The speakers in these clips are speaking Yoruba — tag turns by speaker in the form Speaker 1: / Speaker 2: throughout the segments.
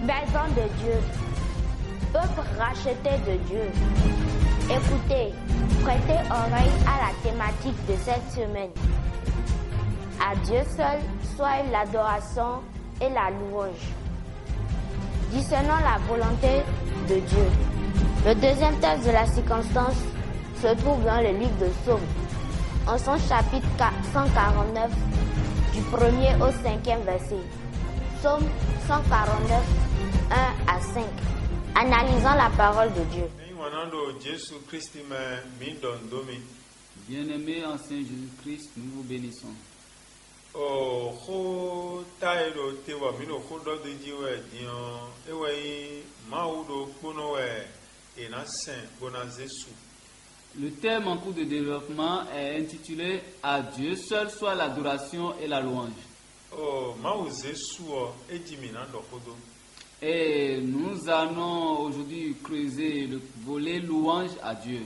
Speaker 1: Maison de Dieu. Peuple racheté de Dieu. Écoutez, prêtez oreille à la thématique de cette semaine. À Dieu seul soit l'adoration et la louange. Discernons la volonté de Dieu. Le deuxième texte de la circonstance se trouve dans le livre de Psaume, en son chapitre 149, du 1er au 5e verset. Psaume 149, 1 à 5. Analysons la parole de Dieu.
Speaker 2: Bien-aimé en Saint Jésus-Christ, nous vous bénissons. Le thème en cours de développement est intitulé « À Dieu seul soit l'adoration et la louange ». Et nous allons aujourd'hui creuser le volet louange à Dieu.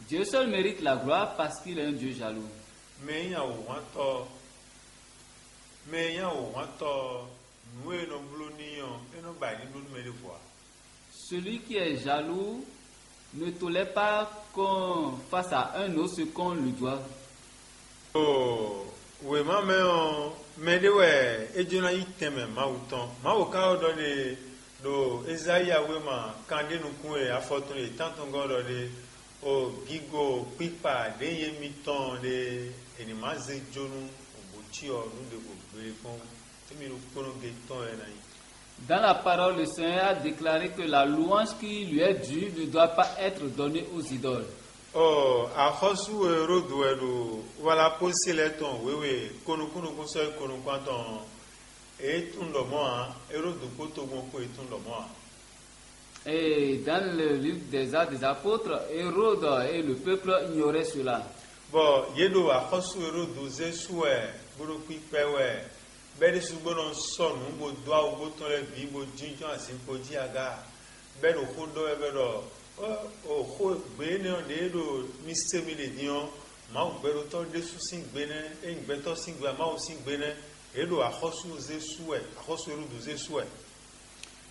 Speaker 2: Dieu seul mérite la gloire parce qu'il est un Dieu jaloux. Celui qui est jaloux ne tolère pas qu'on fasse à un autre ce qu'on lui doit. Dans la parole, le Seigneur a déclaré que la louange qui lui est due ne doit pas être donnée aux idoles. Et dans le livre des Actes des Apôtres, Hérode et le peuple ignoraient cela.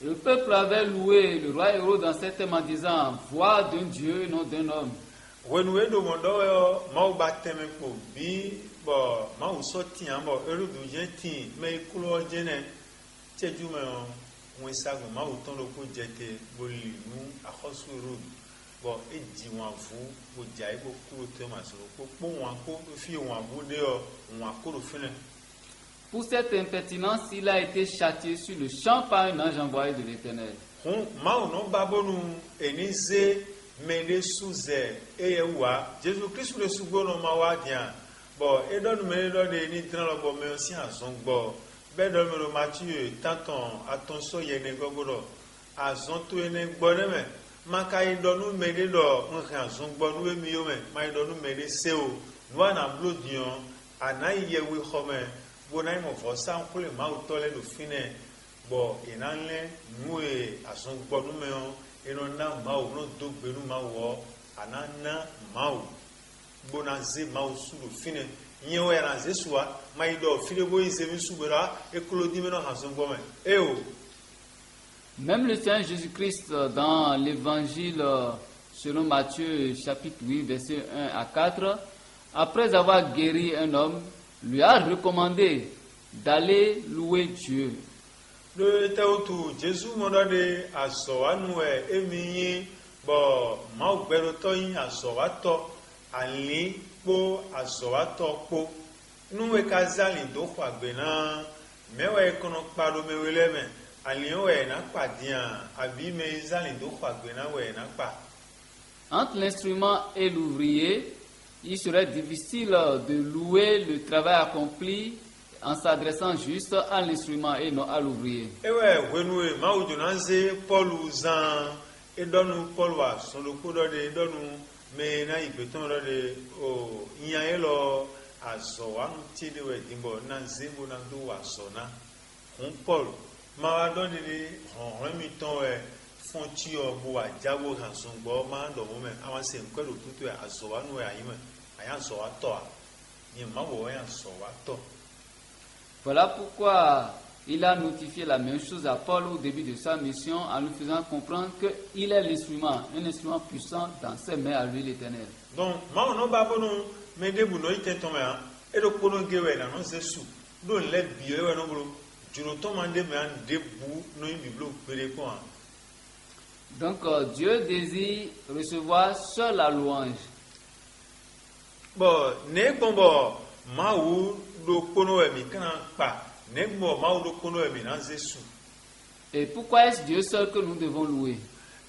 Speaker 2: Le peuple avait loué le roi Hérode dans cet thème en disant « Voix d'un Dieu, non d'un homme ». Pour cette impertinence, il a été châtié sur le champ par un ange envoyé de l'Éternel. Même le Seigneur Jésus-Christ, dans l'évangile selon Matthieu, chapitre 8, versets 1 à 4, après avoir guéri un homme, lui a recommandé d'aller louer Dieu. Entre l'instrument et l'ouvrier, il serait difficile de louer le travail accompli en s'adressant juste à l'instrument et non à l'ouvrier.
Speaker 3: azɔwanu tiɖe wɔ edimbo na zebo na do wasɔna hun Paul ma dɔ de hɔhɔmitɔ wɔ fɔntiyɔ bo adzabo hansɔngbɔ ma dɔ mo me ama se ŋkɔ do tutu yɛ azɔwanu wɔ ayi me aya zɔwatɔa nye ma wɔ ya zɔwatɔ.
Speaker 2: Voilà pourquoi il a notifié la même chose à Paul au début de sa mission en lui faisant comprendre qu'il est l'instrument, un instrument puissant dans ses mains à lui l'Éternel.
Speaker 3: Donc, ma ono ba bono me de bu no ite to me a e do kono gewe na no sesu do le bi e we no bro juro to man de me an de bu no in biblo pere ko a.
Speaker 2: Donc Dieu désire recevoir seul la louange.
Speaker 3: Bon, ne bombo ma wu do kono e mi kana pa ne bombo ma wu do kono e mi na sesu.
Speaker 2: Et pourquoi est-ce Dieu seul que nous devons louer?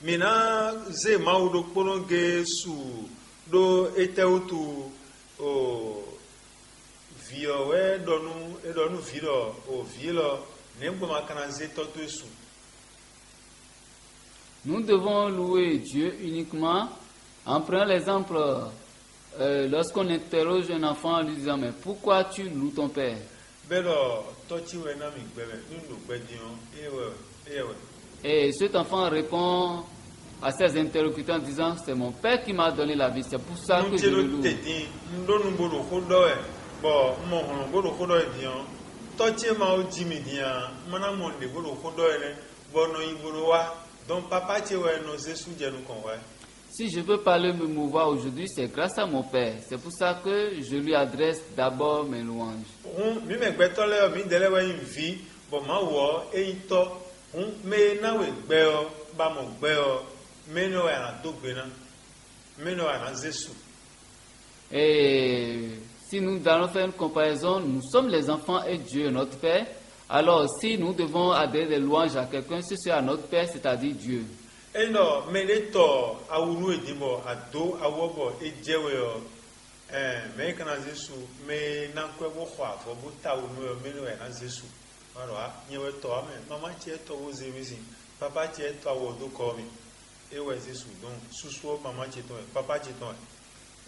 Speaker 3: Mina ze ma wu do kono ge su do ete utu o vio we donu viro o vilo nembo makana zeto to esu.
Speaker 2: Nous devons louer Dieu uniquement en prenant l'exemple lorsqu'on interroge un enfant en lui disant mais pourquoi tu loues ton père?
Speaker 3: Belo tochi we na mi gbebe nunu gbedion ewe.
Speaker 2: Et cet enfant répond à ses interlocuteurs en disant c'est mon père qui m'a donné la vie, c'est pour ça que je le loue. Si je peux parler, me mouvoir aujourd'hui, c'est grâce à mon père. C'est pour ça que je lui adresse d'abord mes louanges. Et si nous allons faire une comparaison, nous sommes les enfants et Dieu est notre Père. Alors si nous devons adresser des louanges à quelqu'un, c'est à notre Père, c'est-à-dire Dieu.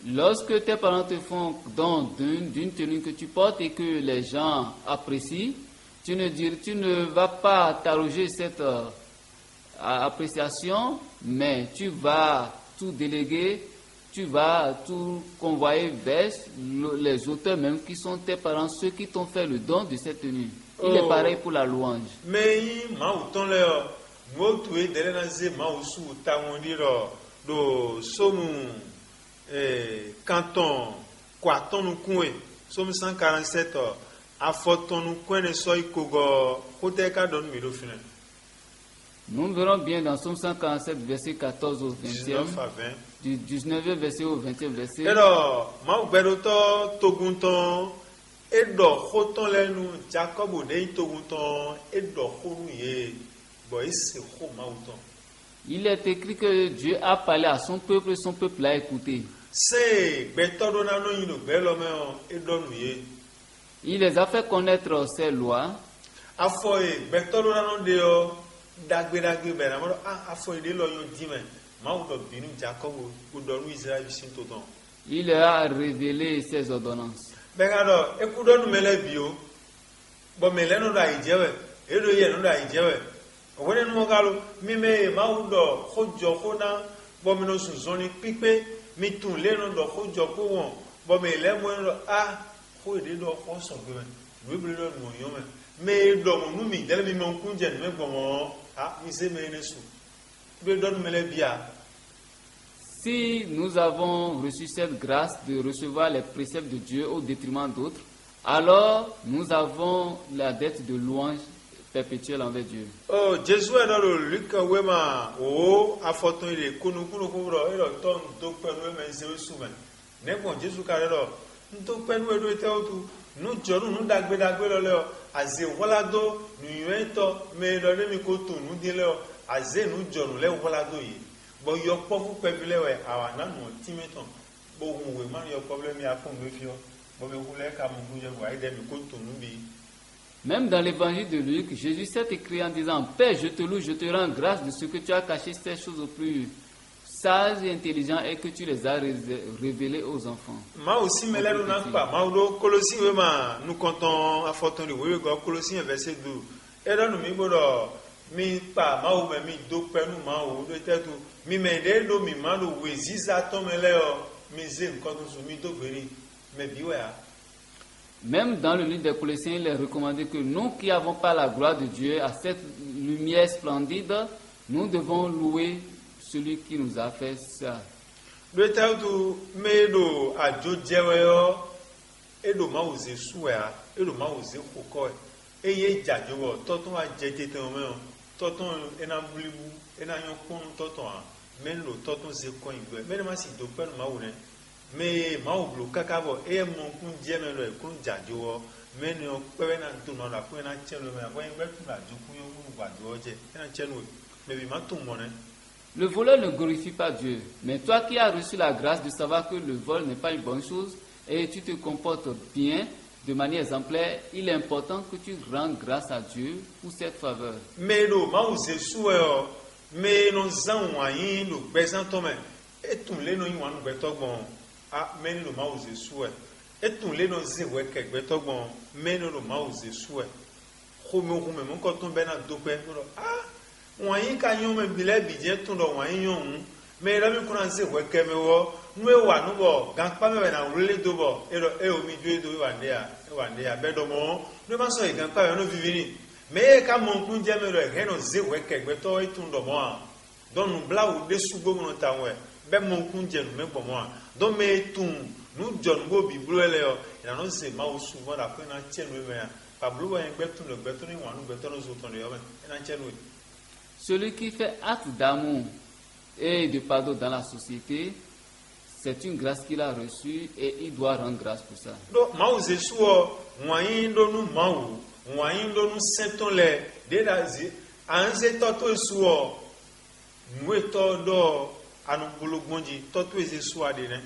Speaker 2: Lorsque tes parents te font don d'une tenue que tu portes et que les gens apprécient, tu ne vas pas t'arroger cette appréciation, mais tu vas tout déléguer, tu vas tout convoyer vers les auteurs même qui sont tes parents, ceux qui t'ont fait le don de cette tenue. Il est pareil pour la louange.
Speaker 3: Canton, Quaton nous coué, somme 147, à Forton nous coin et soy Kogo, Hoteka donne Milofine.
Speaker 2: Nous verrons bien dans Somme 147, verset 14 au 20e, du 19e verset au 20e verset.
Speaker 3: Alors, Mauberoto, Togunton, Edo, Hoton Lenu, Jacob Odei Togunton, Edo Honuye, Bois, Homauton.
Speaker 2: Il est écrit que Dieu a parlé à son peuple et son peuple l'a écouté. Il les a fait connaître ses lois. Il leur a révélé ses ordonnances.
Speaker 3: When no galo mime maudo hojo hona bomino sunzoni pipe mitun leno do hojo ko won bomi lemo a ho de do ho so gbe we ble do no yo me do mo nu mi dele mi mon kunje me gbomo mi se me nesu be do me le bia.
Speaker 2: Si nous avons reçu cette grâce de recevoir les préceptes de Dieu au détriment d'autres, alors nous avons la dette de louange perpétuel envers Dieu.
Speaker 3: Oh, Jésus est dans le Luc Wema. Oh, à fortune il est connu pour le et le ton de penu mais c'est souvent. N'est bon Jésus carré nous penu et nous tout. Nous jolou nous dagbe le aze voilà do nous yeto mais le mi ko to nous dit le aze nous jolou le voilà do yi. Bon yo po fu pebile we awa na no timeton. Bo hu we man yo problème ya fond me fio. Bo be hu le ka mu buje wa ide mi ko to nous bi.
Speaker 2: Même dans l'évangile de Luc, Jésus s'est écrit en disant « Père, je te loue, je te rends grâce de ce que tu as caché ces choses au plus sages et intelligents et que tu les as révélés aux enfants.
Speaker 3: Ma aussi me lève n'a pas. Ma do Colossiens nous comptons à fortune oui go Colossiens verset 12. Et là nous mi bodo mi pa ma ou mi do penu ma ou de tetu mi me de do mi ma do we ziza to me le o mi ze nko to mi do veri me biwa.
Speaker 2: Même dans le livre des Colossiens, il est recommandé que nous qui n'avons pas la gloire de Dieu, à cette lumière splendide, nous devons louer celui qui nous a fait ça.
Speaker 3: Le tetu me do ajo jewe yo e do ma o ze suwa e do ma o ze kokoi. Eye jajowo toton a jetete o me o toton ena bulibu ena yon kun toton a menlo toton ze ko igbe menema si do penu ma wo ne me ma o blo kakabo e mo kun je me lo e kun jajowo menio pewe na tun na ko na chelo me ko igbe tun la jo kun yo mu gba jo je ena chelo me bi ma tun mo ne.
Speaker 2: Le voleur ne glorifie pas Dieu, mais toi qui as reçu la grâce de savoir que le vol n'est pas une bonne chose et tu te comportes bien de manière exemplaire, il est important que tu rendes grâce à Dieu pour cette faveur.
Speaker 3: Mais le maouze soué, mais nous avons un nous baisons ton main. Et tout les nous y nous béton bon. Ah, mais le maouze soué. Et tout les nous y ouais quelque béton bon. Mais le maouze soué. Comme mon coton ben à deux peines. Ah, on y caillon même billet budget tout dans un yon. Mais là nous connaissons ouais que me wo. Nous wa nous bo. Gang pas me na rouler do bo. Et au milieu do wandea bedomo. Nous pensons gang pas no vivini. Mais quand mon kun diame le reno ze we kegbe to itundo mo a don nu bla u de sugo mo ta we be mon kun je nu me gbo mo a don me tun nu jon go biblu ele yo ina no se ma u su mo da ko na chenu me a pablo wa engbe tun lo gbe tun ni wanu gbe tun zo ton yo me ina chenu.
Speaker 2: Celui qui fait acte d'amour et de pardon dans la société, c'est une grâce qu'il a reçue et il doit rendre grâce pour ça.
Speaker 3: Do ma u ze suo mwayin do nu ma u Mwayindo nous sentons les dédazi anze toto suo mweto do anu bulugmonji toto eze suo de ne.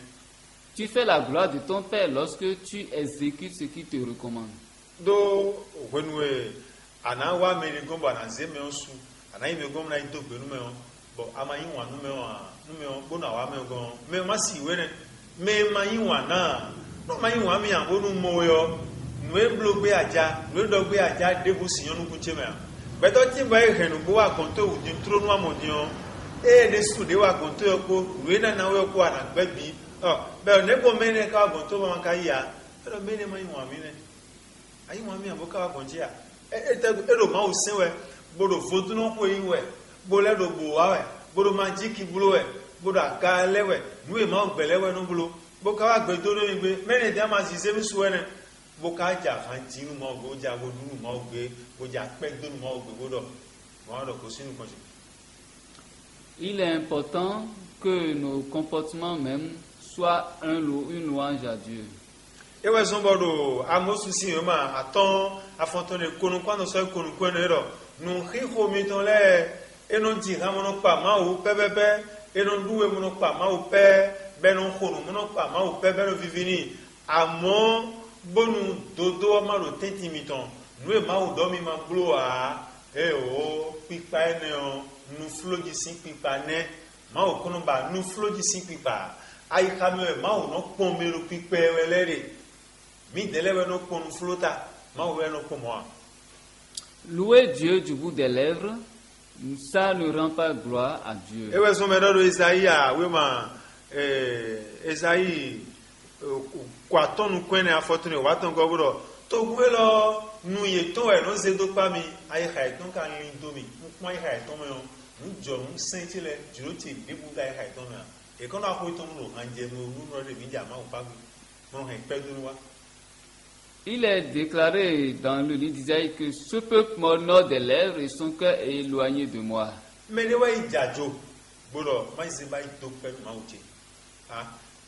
Speaker 2: Tu fais la gloire de ton Père lorsque tu exécutes ce qu'il te recommande.
Speaker 3: Do wenwe anawa meri gomba na zeme onsu anayi me gomba na ito gbenu me on bo amayin wa nu me on bo na wa me gon me ma si we ne me mayin wa na no mayin wa mi an bonu mo yo. Nous bloqué aja, nous dogbé aja debu signonu kuncheme. Beto ti ba ehenu bo wa konto udi ntro nu amodion. E de su de wa konto yoko, nous na na we ko ana gbebi. Oh, be ne bo mene ka konto ma ka ya. Pero mene mai mu amine. Ayi mu ami aboka wa konje ya. E do ma o senwe, bodo fotu no ko yiwe. Bo le do bo wa we, bodo majiki bulo we, bodo aka lewe, nu e ma o gbelewe no bulo. Bo ka wa gbedo no igbe, mene de ma si se mi suwene. Bokaja fantinu mo goja godunu mo gbe goja pedunu mo gbe godo mo do ko sinu konse.
Speaker 2: Il est important que nos comportements même soient une louange à Dieu.
Speaker 3: E we son bodo amosu si yo ma aton afontone konu kwano so konu kweno ro nu khiho mi ton le e non ti ha mono pa ma o pepepe e non duwe mono pa ma o pe be non khonu mono pa ma o pe be no vivini amo bonu dodo amaro tenti miton nous ma o domi ma glo a e o pipa ene o nu floji sin pipa ne ma o kono ba nu floji sin pipa ai kame ma o no pon mero pipa welere mi delewe no pon flota ma o we no pomo.
Speaker 2: Louer Dieu du bout des lèvres, ça ne rend pas gloire à Dieu.
Speaker 3: E we so me do Isaïe we ma Isaïe kwa tonu kwene afotune waton gobro to gwelo nu ye to e no se do pa mi ai khai ton kan lin do mi mo ai khai ton mo nu jo mu senti le juro ti bibu ga ai khai ton na e kono apo ton lo anje mo nu no de mi ja ma o pa mo he pe do wa.
Speaker 2: Il est déclaré dans le livre d'Isaïe que ce peuple m'honore des lèvres et son cœur est éloigné de moi.
Speaker 3: Mais ne wa ijajo bolo ma se ba to pe ma o che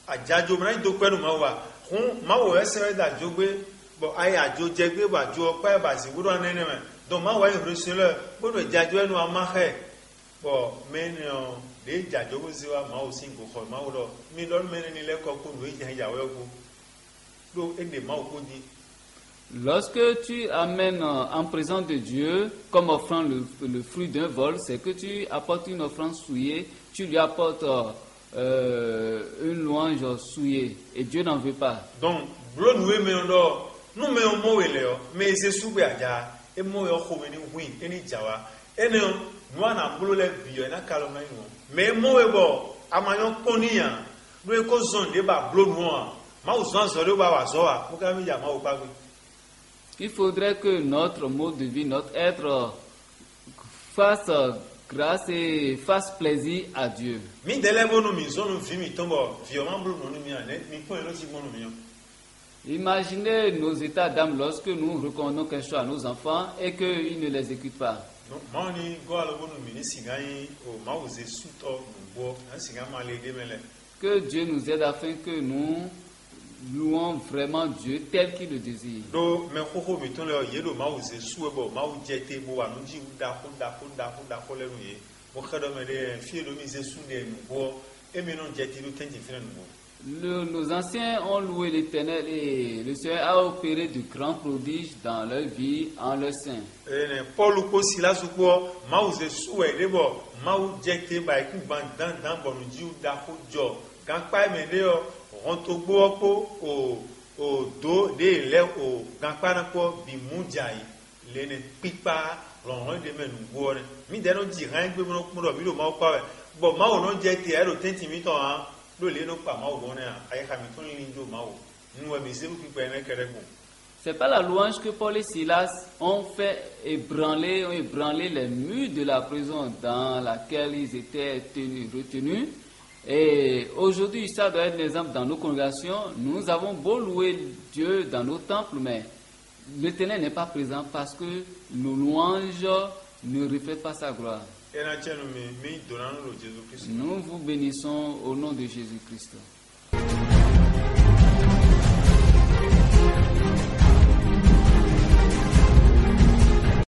Speaker 3: ajajo mra do penu ma wa hun ma wo ese da jogbe bo ai ajo jegbe ba jo pa ba si wuro nene me do ma wa irusile bo do jajo enu ama he bo menio de jajo wo si wa ma o sin go ko ma wo do mi do mene ni le ko ku no ija ya we ku do ende ma o ku di
Speaker 2: Lorsque tu amènes en présence de Dieu, comme offrant le fruit d'un vol, c'est que tu apportes une offrande souillée, tu lui apportes une louange souillée, et Dieu n'en veut pas.
Speaker 3: Donc, blo nous mettons, nous mettons mot mais c'est soube aja, et mot yo khomeni hui, eni jawa, eni nous na blo le bio na kaloma ino. Mais mot ebo, amayon konia, nous ko zone de ba blo noa, ma uzan zoro ba wa zoa, mukami ya ma opagwe.
Speaker 2: Il faudrait que notre mode de vie, notre être fasse grâce et fasse plaisir à Dieu. Imaginez nos états d'âme lorsque nous recommandons quelque chose à nos enfants et qu'ils ne l'exécutent pas. Que Dieu nous aide afin que nous louons vraiment Dieu tel qu'il le désire. Nos anciens ont loué l'Éternel et le Seigneur a opéré de grands prodiges dans leur vie en leur sein. C'est pas la louange que Paul et Silas ont fait ébranler les murs de la prison dans laquelle ils étaient retenus. Et aujourd'hui, ça doit être l'exemple dans nos congrégations. Nous avons beau louer Dieu dans nos temples, mais l'Éternel n'est pas présent parce que nos louanges ne reflètent pas sa gloire. Nous vous bénissons au nom de Jésus-Christ.